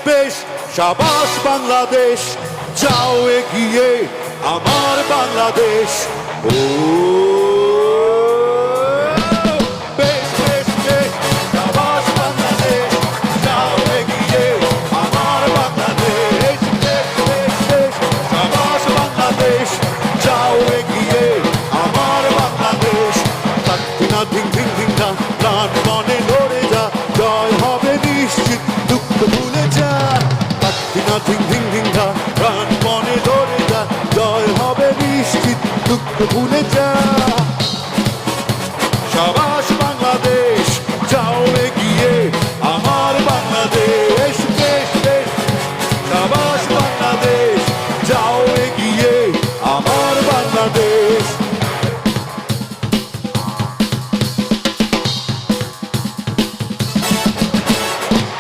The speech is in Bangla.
বেশ শাবাশ বাংলাদেশ, যাও এগিয়ে আমার বাংলাদেশ। ও বেশ বেশ বেশ শাবাশ বাংলাদেশ, যাও এগিয়ে আমার বাংলাদেশ। বেশ বেশ বেশ শাবাশ বাংলাদেশ, যাও এগিয়ে আমার বাংলাদেশ। তাকবিনা ধিং ধিং ধিং না, প্রাণ মনে লড়ে যা, জয় হবে নিশ্চিত, দুঃখ ভুলে যা। তাকবিনা ধিং ধিং ধিং না, প্রাণ মনে লড়ে যা, জয় হবে নিশ্চিত, দুঃখ ভুলে যা।